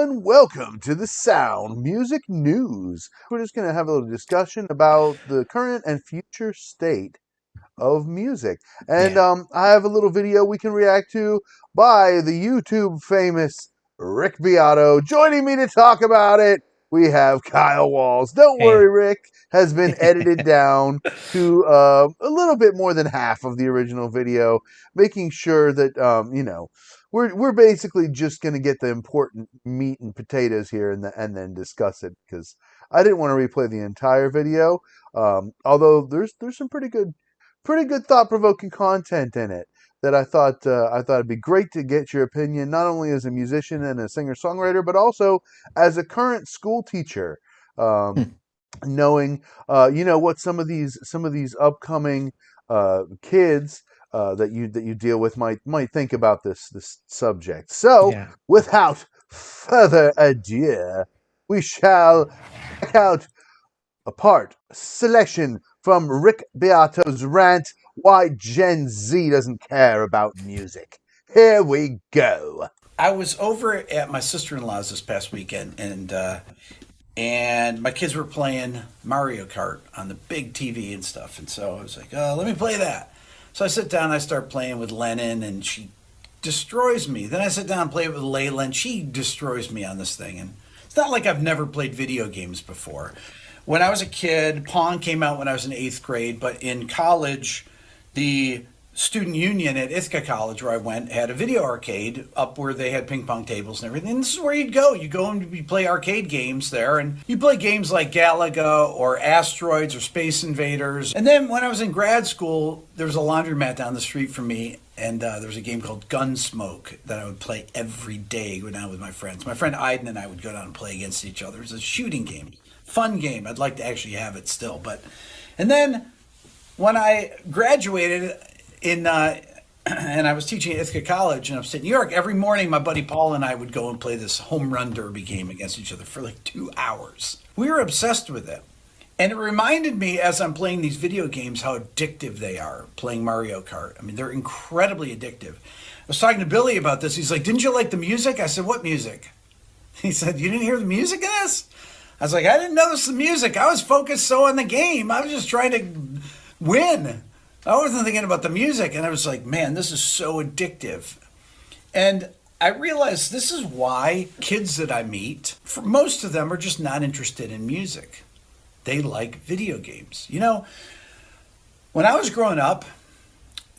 everyone. Welcome to the Sound Music News. We're just going to have a little discussion about the current and future state of music. And Yeah. I have a little video we can react to by the YouTube famous Rick Beato. Joining me to talk about it, we have Kyle Walz. Don't worry, Hey. Rick has been edited down to a little bit more than half of the original video, making sure that we're basically just going to get the important meat and potatoes here and then discuss it, because I didn't want to replay the entire video. Although there's some pretty good thought-provoking content in it that I thought it'd be great to get your opinion, not only as a musician and a singer-songwriter, but also as a current school teacher, Hmm. knowing what some of these upcoming kids that you deal with might think about this subject. So, Yeah. without further ado, we shall check out a part selection from Rick Beato's rant, Why Gen Z Doesn't Care About Music. Here we go. I was over at my sister-in-law's this past weekend, and my kids were playing Mario Kart on the big TV and stuff, and so I was like, "Oh, let me play that." So I sit down, and I start playing with Lennon, and she destroys me. Then I sit down and play it with Layla, and she destroys me on this thing. And it's not like I've never played video games before. When I was a kid, Pong came out when I was in eighth grade, but in college, the student union at Ithaca College, where I went, had a video arcade up where they had ping pong tables and everything. And this is where you'd go. You go and you play arcade games there, and you play games like Galaga or Asteroids or Space Invaders. And then when I was in grad school, there was a laundromat down the street from me, and there was a game called Gunsmoke that I would play every day when I was with my friends. My friend Aiden and I would go down and play against each other. It was a shooting game, fun game. I'd like to actually have it still, and then when I graduated and I was teaching at Ithaca College in upstate New York, every morning my buddy Paul and I would go and play this home run derby game against each other for like 2 hours. We were obsessed with it. And it reminded me, as I'm playing these video games, how addictive they are, playing Mario Kart. I mean, they're incredibly addictive. I was talking to Billy about this. He's like, "Didn't you like the music?" I said, "What music?" He said, "You didn't hear the music in this?" I was like, "I didn't notice the music. I was focused so on the game. I was just trying to win. I wasn't thinking about the music." And I was like, man, this is so addictive. And I realized this is why kids that I meet, for most of them, are just not interested in music. They like video games. When I was growing up,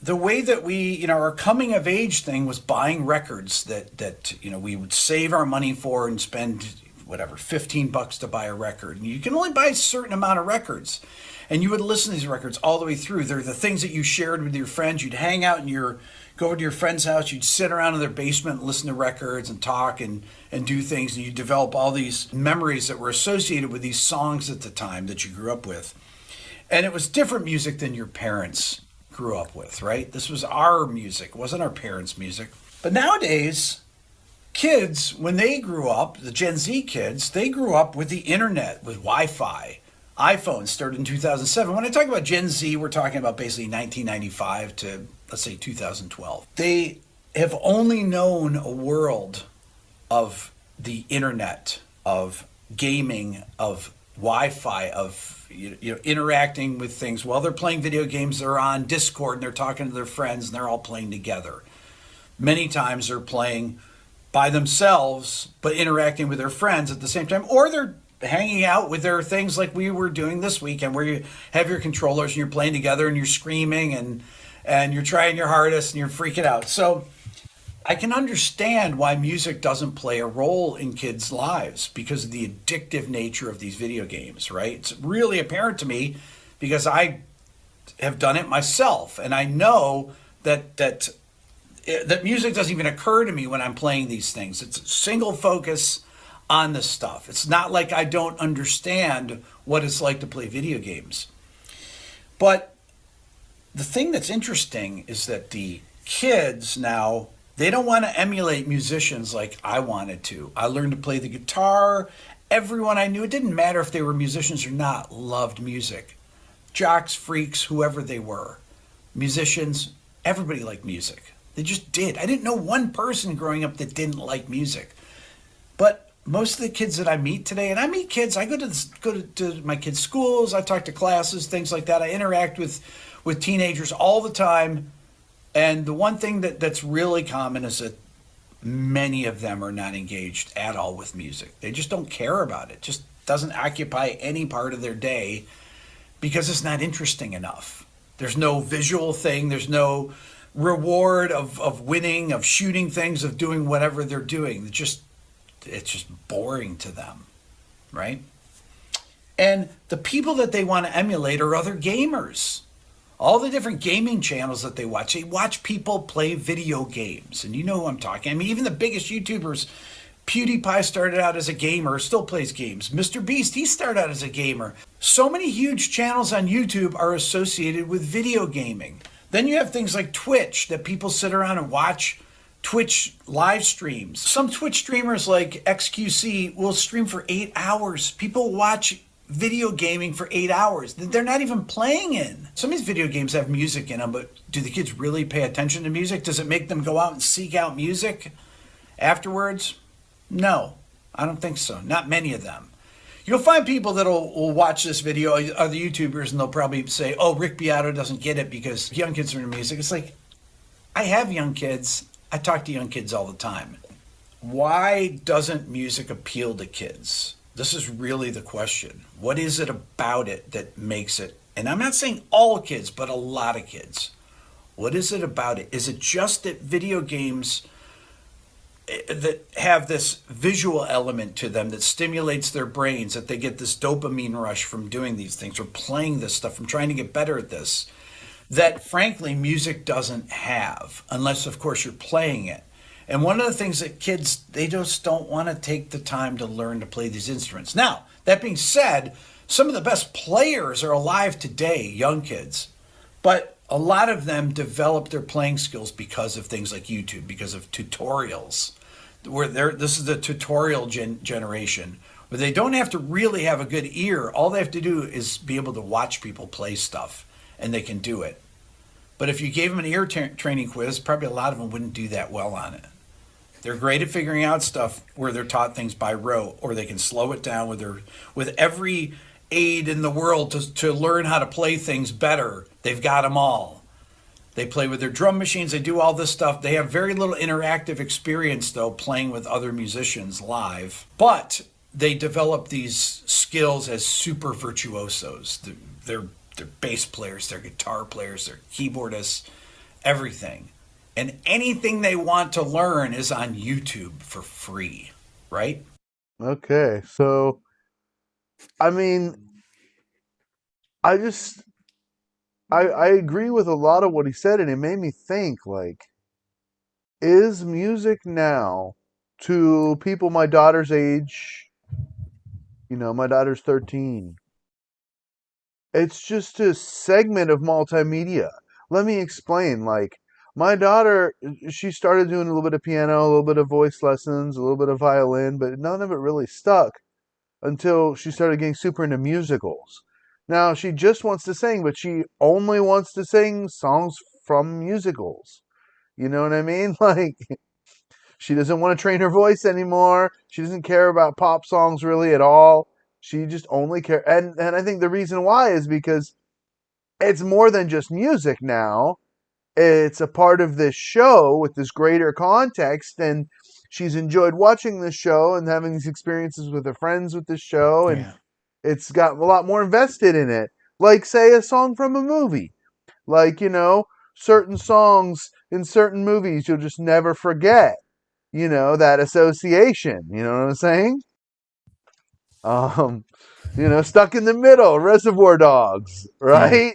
the way that our coming of age thing was buying records that we would save our money for and spend whatever, $15 to buy a record. And you can only buy a certain amount of records. And you would listen to these records all the way through. They're the things that you shared with your friends. You'd hang out go over to your friend's house. You'd sit around in their basement and listen to records and talk and do things. And you develop all these memories that were associated with these songs at the time that you grew up with. And it was different music than your parents grew up with, right? This was our music. It wasn't our parents' music. But nowadays, kids, when they grew up, the Gen Z kids, they grew up with the internet, with Wi-Fi. iPhone started in 2007. When I talk about Gen Z, we're talking about basically 1995 to, let's say, 2012. They have only known a world of the internet, of gaming, of Wi-Fi, of interacting with things. While they're playing video games, they're on Discord and they're talking to their friends and they're all playing together. Many times they're playing by themselves, but interacting with their friends at the same time, or they're hanging out with their things like we were doing this weekend, where you have your controllers and you're playing together and you're screaming and you're trying your hardest and you're freaking out. So I can understand why music doesn't play a role in kids' lives, because of the addictive nature of these video games, right? It's really apparent to me because I have done it myself, and I know that music doesn't even occur to me when I'm playing these things. It's a single focus on this stuff. It's not like I don't understand what it's like to play video games. But the thing that's interesting is that the kids now, they don't want to emulate musicians like I wanted to. I learned to play the guitar. Everyone I knew, it didn't matter if they were musicians or not, loved music. Jocks, freaks, whoever they were. Musicians, everybody liked music. They just did. I didn't know one person growing up that didn't like music. But most of the kids that I meet today, and I meet kids, I go to my kids' schools, I talk to classes, things like that. I interact with teenagers all the time, and the one thing that's really common is that many of them are not engaged at all with music. They just don't care about it. Just doesn't occupy any part of their day because it's not interesting enough. There's no visual thing, there's no reward of winning, of shooting things, of doing whatever they're doing. It's just boring to them, right? And the people that they want to emulate are other gamers. All the different gaming channels that they watch people play video games. And you know who I'm talking. I mean, even the biggest YouTubers, PewDiePie started out as a gamer, still plays games. Mr. Beast, he started out as a gamer. So many huge channels on YouTube are associated with video gaming. Then you have things like Twitch that people sit around and watch Twitch live streams. Some Twitch streamers like XQC will stream for 8 hours. People watch video gaming for 8 hours. They're not even playing in. Some of these video games have music in them, but do the kids really pay attention to music? Does it make them go out and seek out music afterwards? No, I don't think so. Not many of them. You'll find people that will watch this video, other YouTubers, and they'll probably say, oh, Rick Beato doesn't get it because young kids are into music. It's like, I have young kids. I talk to young kids all the time. Why doesn't music appeal to kids? This is really the question. What is it about it that makes it? And I'm not saying all kids, but a lot of kids. What is it about it? Is it just that video games that have this visual element to them that stimulates their brains, that they get this dopamine rush from doing these things or playing this stuff, from trying to get better at this, that frankly music doesn't have, unless of course you're playing it. And one of the things that kids, they just don't want to take the time to learn to play these instruments. Now, that being said, some of the best players are alive today, young kids, but a lot of them develop their playing skills because of things like YouTube, because of tutorials. This is the tutorial generation, where they don't have to really have a good ear. All they have to do is be able to watch people play stuff, and they can do it. But if you gave them an ear training quiz, probably a lot of them wouldn't do that well on it. They're great at figuring out stuff where they're taught things by rote, or they can slow it down with every aid in the world to learn how to play things better. They've got them all. They play with their drum machines. They do all this stuff. They have very little interactive experience, though, playing with other musicians live. But they develop these skills as super virtuosos. They're bass players, they're guitar players, they're keyboardists, everything. And anything they want to learn is on YouTube for free, right? Okay, so I mean, I just I agree with a lot of what he said, and it made me think, like, is music now to people my daughter's age, my daughter's 13. It's just a segment of multimedia. Let me explain. Like, my daughter, she started doing a little bit of piano, a little bit of voice lessons, a little bit of violin, but none of it really stuck until she started getting super into musicals. Now, she just wants to sing, but she only wants to sing songs from musicals. You know what I mean? Like, she doesn't want to train her voice anymore. She doesn't care about pop songs really at all. She just only cares. And I think the reason why is because it's more than just music now. It's a part of this show with this greater context, and she's enjoyed watching this show and having these experiences with her friends with this show, and Yeah. it's got a lot more invested in it. Like, say, a song from a movie. Like, certain songs in certain movies you'll just never forget. That association. You know what I'm saying? Um, Stuck in the Middle, Reservoir Dogs, Yeah. right?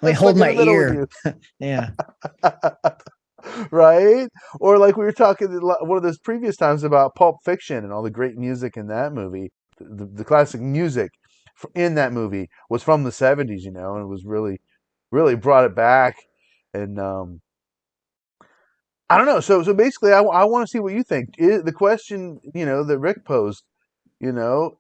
Let me Stuck hold in my the middle with ear. you. Yeah. Right? Or like we were talking one of those previous times about Pulp Fiction and all the great music in that movie. The classic music in that movie was from the 70s, and it was really, really brought it back. And I don't know. So basically, I want to see what you think. The question, that Rick posed, you know,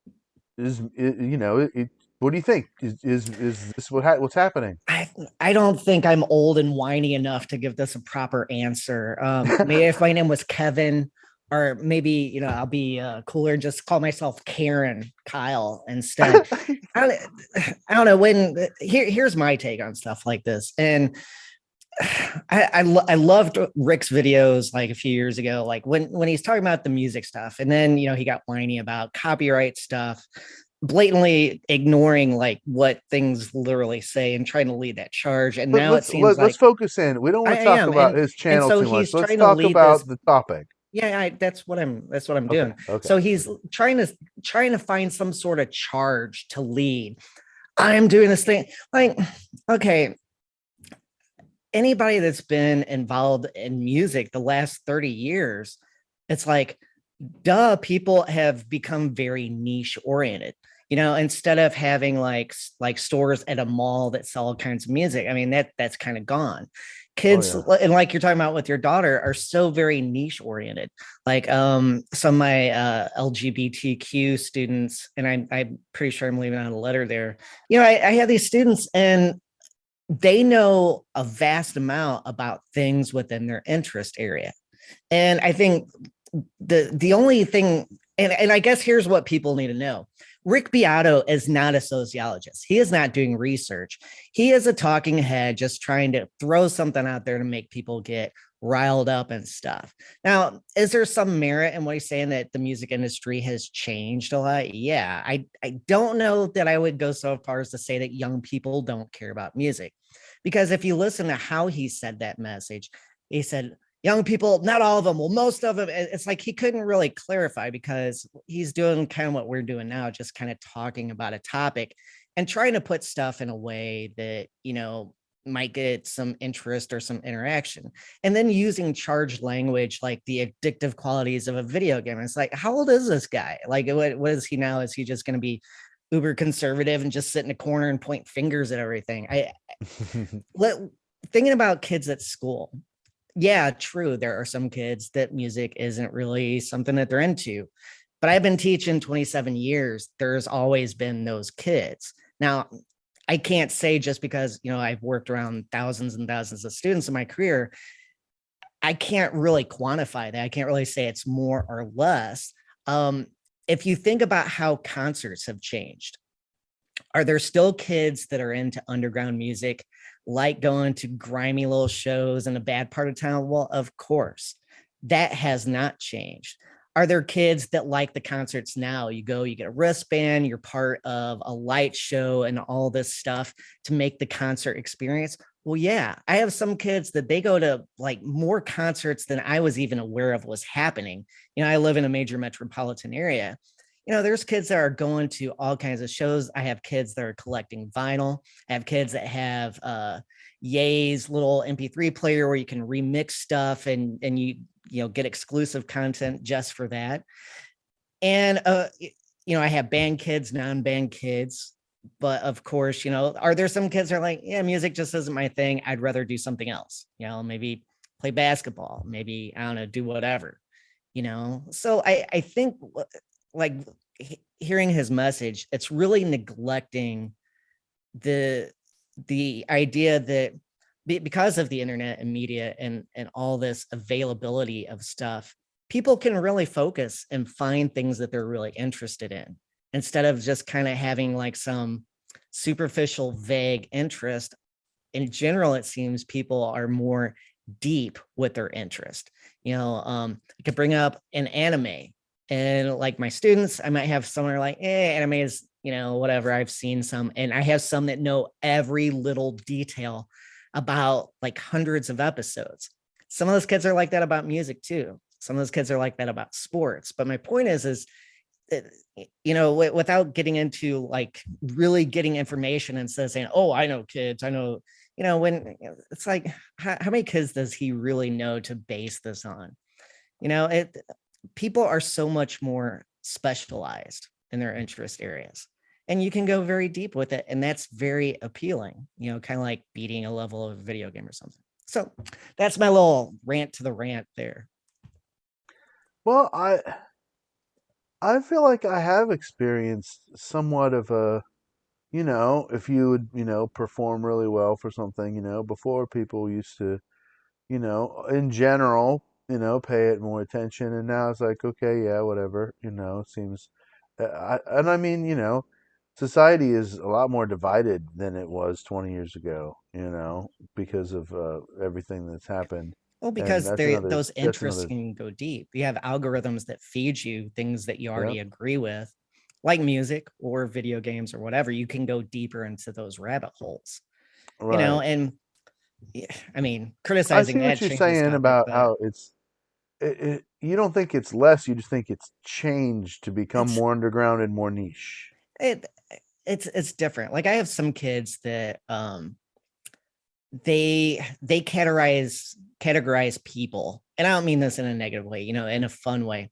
what do you think? Is this what's happening? I I don't think I'm old and whiny enough to give this a proper answer. Maybe if my name was Kevin or maybe I'll be cooler and just call myself Karen Kyle instead. I don't, I don't know when. Here's my take on stuff like this, and I loved Rick's videos like a few years ago, like when he's talking about the music stuff, and then he got whiny about copyright stuff, blatantly ignoring like what things literally say and trying to lead that charge. And now it seems Let's like focus in. We don't I want to talk am, about and his and channel so too much. he's Let's trying to talk lead this. about the topic. Yeah, that's what I'm Okay. doing. Okay. So he's trying to find some sort of charge to lead. I'm doing this thing. Like, okay, anybody that's been involved in music the last 30 years, it's like, duh, people have become very niche oriented. Instead of having like stores at a mall that sell all kinds of music, I mean that's kind of gone. Oh Kids, yeah. and like you're talking about with your daughter, are so very niche oriented. Like some of my LGBTQ students, and I'm pretty sure I'm leaving out a letter there. I have these students, and they know a vast amount about things within their interest area. And I think the only thing, and I guess here's what people need to know. Rick Beato is not a sociologist. He is not doing research. He is a talking head just trying to throw something out there to make people get riled up and stuff. Now, is there some merit in what he's saying that the music industry has changed a lot? Yeah. I don't know that I would go so far as to say that young people don't care about music. Because if you listen to how he said that message, he said, young people, not all of them, well, most of them. It's like he couldn't really clarify because he's doing kind of what we're doing now, just kind of talking about a topic and trying to put stuff in a way that, might get some interest or some interaction. And then using charged language like the addictive qualities of a video game. It's like, how old is this guy? Like, what is he now? Is he just going to be uber conservative and just sit in a corner and point fingers at everything? Let, thinking about kids at school, yeah, true. There are some kids that music isn't really something that they're into. But I've been teaching 27 years. There's always been those kids. Now, I can't say just because, I've worked around thousands and thousands of students in my career, I can't really quantify that. I can't really say it's more or less. Um, if you think about how concerts have changed, are there still kids that are into underground music, like going to grimy little shows in a bad part of town? Well, of course, that has not changed. Are there kids that like the concerts now? You go, you get a wristband, you're part of a light show and all this stuff to make the concert experience. Well, yeah, I have some kids that they go to like more concerts than I was even aware of was happening. I live in a major metropolitan area. There's kids that are going to all kinds of shows. I have kids that are collecting vinyl. I have kids that have Ye's little MP3 player where you can remix stuff and you get exclusive content just for that. And I have band kids, non-band kids. But of course, are there some kids that are like, yeah, music just isn't my thing. I'd rather do something else. Maybe play basketball, maybe, I don't know, do whatever. So I think like hearing his message, it's really neglecting the idea that because of the internet and media and all this availability of stuff, people can really focus and find things that they're really interested in instead of just kind of having like some superficial vague interest. In general, it seems people are more deep with their interest. I could bring up an anime, and like my students, I might have someone like, anime is, whatever. I've seen some, and I have some that know every little detail about like hundreds of episodes. Some of those kids are like that about music too. Some of those kids are like that about sports. But my point is without getting into like really getting information and saying, oh, I know kids, I know, when it's like, how many kids does he really know to base this on? It people are so much more specialized in their interest areas, and you can go very deep with it, and that's very appealing, kind of like beating a level of a video game or something. So that's my little rant to the rant there. Well, I feel like I have experienced somewhat of a, if you would, perform really well for something, before people used to, in general, pay it more attention. And now it's like, okay, yeah, whatever, it seems, and I mean, society is a lot more divided than it was 20 years ago, because of everything that's happened. Well, And because that's another, those interests can go deep. You have algorithms that feed you things that you yeah, already agree with, like music or video games or whatever. You can go deeper into those rabbit holes, right. and yeah, I mean, I criticizing see what that you're changes saying topic, about but how you don't think it's less, you just think it's changed to become it's more underground and more niche. it it's different. Like I have some kids that they categorize people, and I don't mean this in a negative way, in a fun way,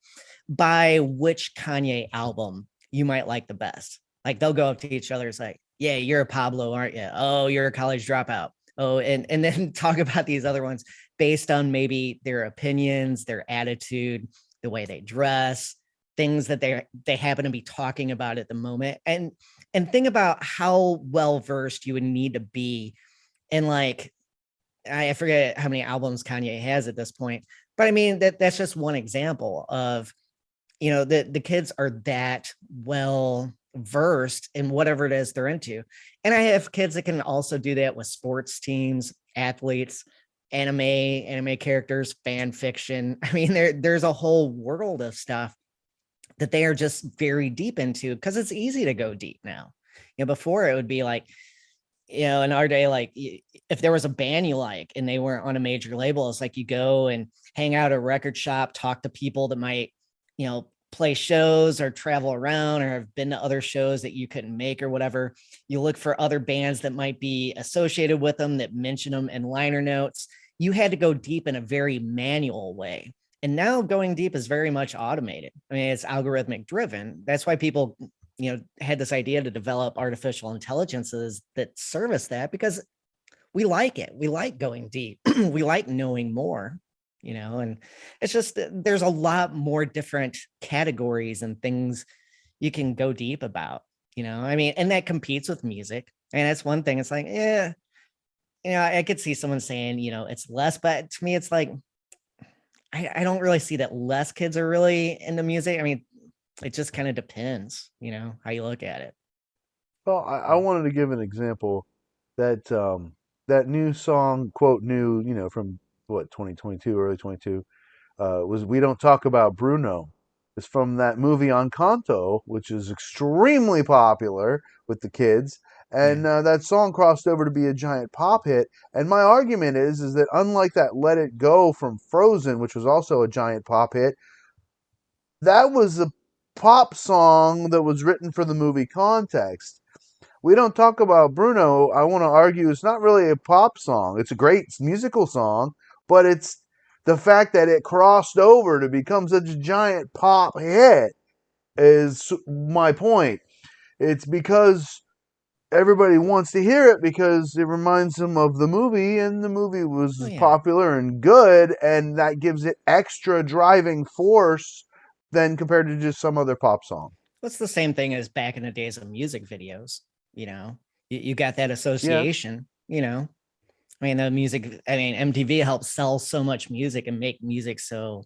by which Kanye album you might like the best. Like they'll go up to each other, it's like, yeah, you're a Pablo, aren't you? Oh, you're a college dropout. Oh, and then talk about these other ones based on maybe their opinions, their attitude, the way they dress, things that they happen to be talking about at the moment. And think about how well versed you would need to be in, like, I forget how many albums Kanye has at this point, but I mean that's just one example of, the kids are that well versed in whatever it is they're into. And I have kids that can also do that with sports teams, athletes, anime characters, fan fiction. I mean, there's a whole world of stuff that they are just very deep into because it's easy to go deep now. Before it would be like, in our day, like if there was a band you like and they weren't on a major label, it's like you go and hang out at a record shop, talk to people that might, play shows or travel around or have been to other shows that you couldn't make or whatever. You look for other bands that might be associated with them that mention them in liner notes. You had to go deep in a very manual way. And now going deep is very much automated. I mean, it's algorithmic driven. That's why people had this idea to develop artificial intelligences that service that, because we like it. We like going deep. We like knowing more, and it's just there's a lot more different categories and things you can go deep about, I mean, and that competes with music. And that's one thing. It's like, yeah, I could see someone saying, it's less, but to me, it's like, I don't really see that less kids are really into music. I mean, it just kind of depends, how you look at it. Well, I wanted to give an example that that new song, quote new, from what 2022, early 22, was "We Don't Talk About Bruno." It's from that movie Encanto, which is extremely popular with the kids, Yeah. and that song crossed over to be a giant pop hit. And my argument is that unlike that "Let It Go" from Frozen, which was also a giant pop hit, that was a pop song that was written for the movie context. We Don't Talk About Bruno, I want to argue, it's not really a pop song. It's a great musical song, but it's the fact that it crossed over to become such a giant pop hit is my point. It's because everybody wants to hear it because it reminds them of the movie, and the movie Oh was yeah. popular and good, and that gives it extra driving force than compared to just some other pop song. What's the same thing as back in the days of music videos, you got that Yeah. association, I mean, the music, I mean, MTV helps sell so much music and make music so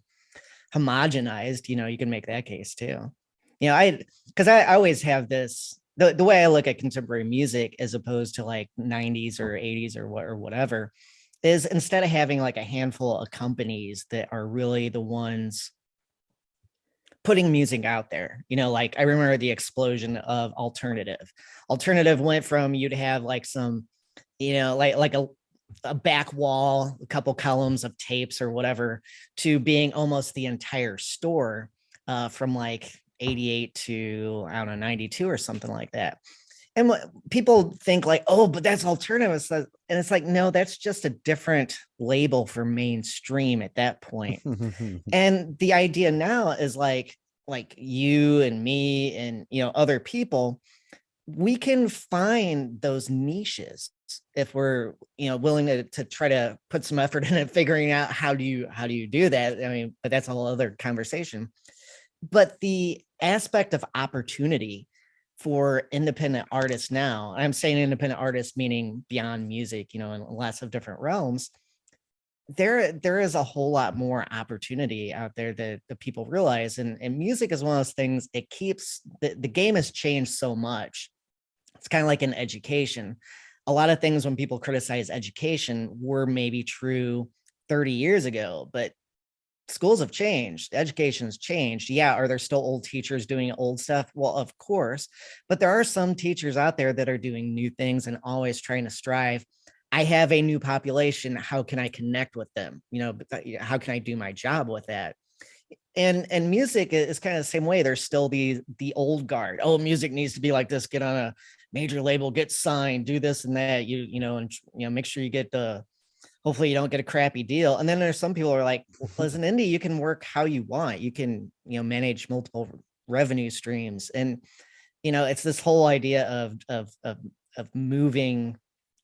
homogenized, you can make that case too. Because I always have this, the way I look at contemporary music as opposed to like 90s or 80s or whatever, is instead of having like a handful of companies that are really the ones putting music out there, like I remember the explosion of alternative went from you'd have like some, like a back wall, a couple columns of tapes or whatever, to being almost the entire store, from like 88 to, I don't know, 92 or something like that. And what people think like, oh, but that's alternative. And it's like, no, that's just a different label for mainstream at that point. And the idea now is like you and me and other people, we can find those niches if we're willing to try to put some effort in it, figuring out how do you do that. I mean, but that's a whole other conversation. But the aspect of opportunity for independent artists now, I'm saying independent artists meaning beyond music, in lots of different realms, there is a whole lot more opportunity out there that the people realize, and music is one of those things. It keeps the game has changed so much. It's kind of like in education. A lot of things when people criticize education were maybe true 30 years ago, but schools have changed, education's changed. Yeah, are there still old teachers doing old stuff? Well, of course, but there are some teachers out there that are doing new things and always trying to strive. I have a new population, how can I connect with them? How can I do my job with that? And music is kind of the same way. There's still the old guard. Oh, music needs to be like this, get on a major label, get signed, do this and that, and make sure you get the, hopefully you don't get a crappy deal. And then there's some people who are like, well, as an indie, you can work how you want. You can, manage multiple revenue streams. And, it's this whole idea of moving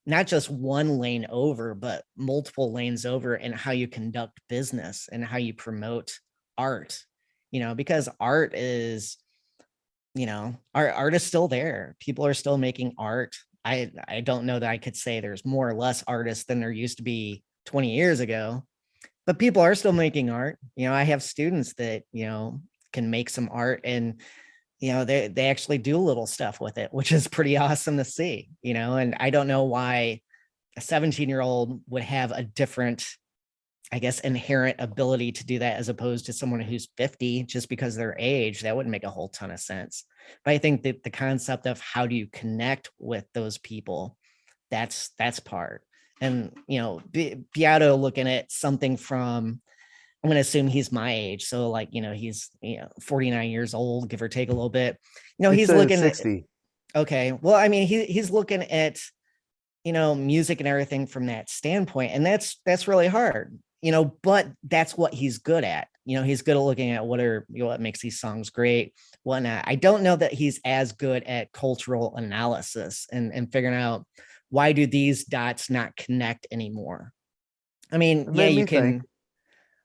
not just one lane over, but multiple lanes over, and how you conduct business and how you promote art, because art is, art is still there. People are still making art. I don't know that I could say there's more or less artists than there used to be 20 years ago, but people are still making art. I have students that, can make some art, and, they actually do little stuff with it, which is pretty awesome to see, and I don't know why a 17-year-old would have a different, I guess, inherent ability to do that as opposed to someone who's 50 just because of their age. That wouldn't make a whole ton of sense. But I think that the concept of how do you connect with those people, that's part. And, Beato looking at something from, I'm going to assume he's my age. So like, he's 49 years old, give or take a little bit. It He's says looking at, 60. okay. Well, I mean, he's looking at, music and everything from that standpoint. And that's really hard, but that's what he's good at. He's good at looking at what makes these songs great, whatnot. I don't know that he's as good at cultural analysis and figuring out why do these dots not connect anymore. I mean, It yeah, made you me think. can,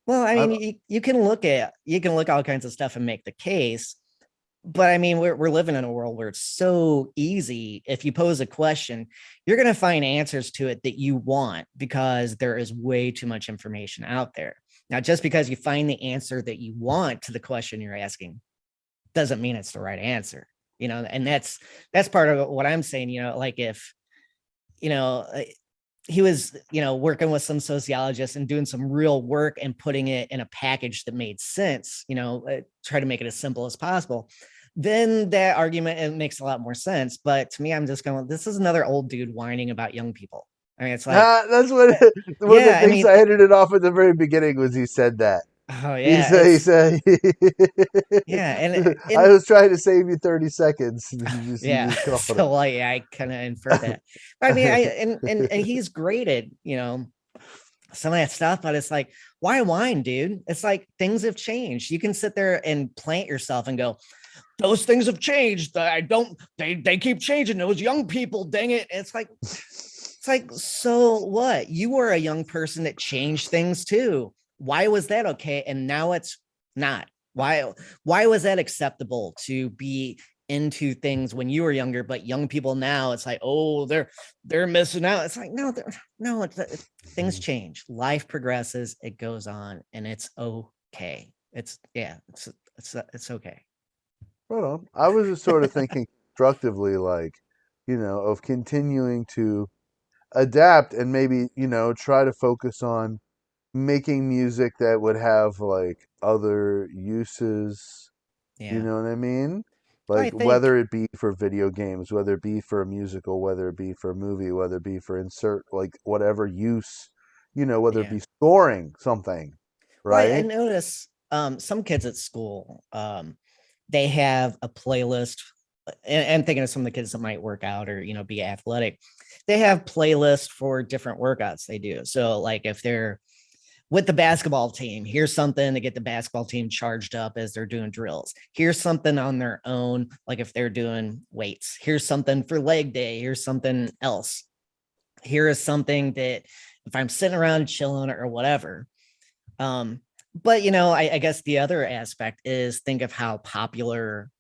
well, I I, mean, you can look at, all kinds of stuff and make the case, but I mean, we're living in a world where it's so easy. If you pose a question, you're going to find answers to it that you want because there is way too much information out there. Now, just because you find the answer that you want to the question you're asking doesn't mean it's the right answer, and that's part of what I'm saying, like if, you know, he was, working with some sociologists and doing some real work and putting it in a package that made sense, try to make it as simple as possible, then that argument, it makes a lot more sense. But to me, I'm just going, this is another old dude whining about young people. I mean, it's like, that's what one of the yeah, I things mean, I edited off at the very beginning was he said that. oh He yeah, said, he it's, said, yeah. I And was trying to save you 30 seconds. You yeah. just called So like, yeah, I kind of inferred that. But I mean, and he's graded, some of that stuff, but it's like, why whine, dude? It's like things have changed. You can sit there and plant yourself and go, those things have changed. I don't, they keep changing. Those young people, dang it. It's like, so what? You were a young person that changed things too. Why was that okay? And now it's not. Why was that acceptable to be into things when you were younger, but young people now, it's like, oh, they're missing out. It's like, no, things change. Life progresses, it goes on, and it's okay. It's, yeah, it's okay. Right on. I was just sort of thinking constructively, like, of continuing to adapt and maybe, try to focus on making music that would have like other uses. You Yeah. know what I mean? I Like think, whether it be for video games, whether it be for a musical, whether it be for a movie, whether it be for insert, like whatever use, whether it yeah. be scoring something, Well, I right? notice some kids at school, they have a playlist, and thinking of some of the kids that might work out or, be athletic, they have playlists for different workouts they do. So like if they're with the basketball team, here's something to get the basketball team charged up as they're doing drills. Here's something on their own, like if they're doing weights. Here's something for leg day. Here's something else. Here is something that if I'm sitting around chilling or whatever. But I guess the other aspect is think of how popular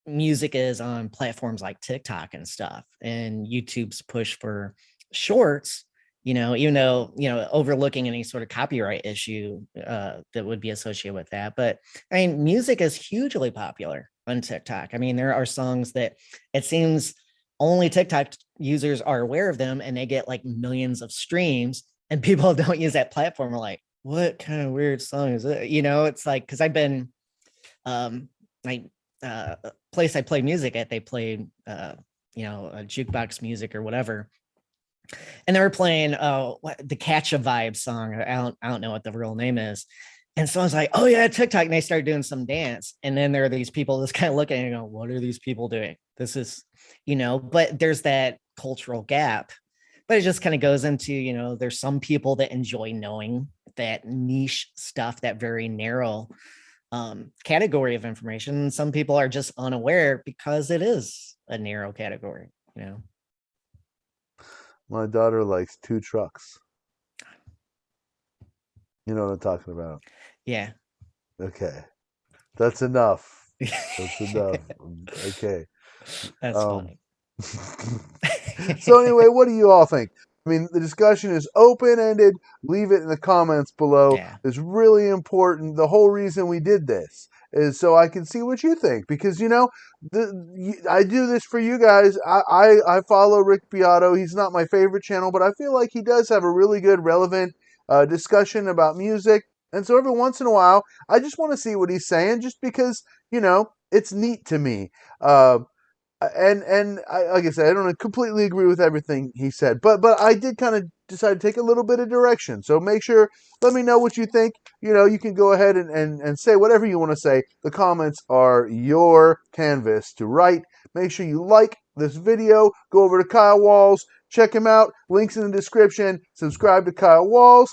music is on platforms like TikTok and stuff, and YouTube's push for shorts. even though, overlooking any sort of copyright issue that would be associated with that. But I mean, music is hugely popular on TikTok. I mean, there are songs that it seems only TikTok users are aware of them, and they get like millions of streams, and people don't use that platform are like, what kind of weird song is it? It's like, because I've been like place I play music at, they play jukebox music or whatever, and they were playing the Catch a Vibe song. I don't know what the real name is. And someone's like, oh yeah, TikTok. And they start doing some dance. And then there are these people just kind of looking and go, what are these people doing? This is, but there's that cultural gap. But it just kind of goes into, there's some people that enjoy knowing that niche stuff, that very narrow category of information. Some people are just unaware because it is a narrow category. My daughter likes 2 trucks. You know what I'm talking about? Yeah. Okay. That's enough. That's enough. Okay. That's funny. So anyway, what do you all think? I mean, the discussion is open-ended. Leave it in the comments below. Yeah. It's really important. The whole reason we did this is so I can see what you think, because I do this for you guys. I follow Rick Beato. He's not my favorite channel, but I feel like he does have a really good, relevant discussion about music. And so every once in a while, I just want to see what he's saying, just because it's neat to me. And like I said, I don't completely agree with everything he said, but I did kind of decide to take a little bit of direction. So make sure, let me know what you think. You can go ahead and say whatever you want to say. The comments are your canvas to write. Make sure you like this video. Go over to Kyle Walz. Check him out. Links in the description. Subscribe to Kyle Walz.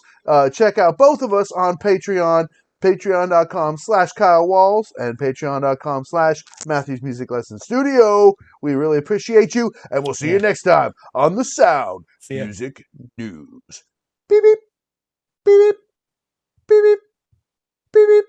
Check out both of us on Patreon. Patreon.com/Kyle Walz and Patreon.com/Matthews Music Lesson Studio. We really appreciate you, and we'll see you next time on the Sound Music News. Beep beep, beep beep, beep beep, beep beep.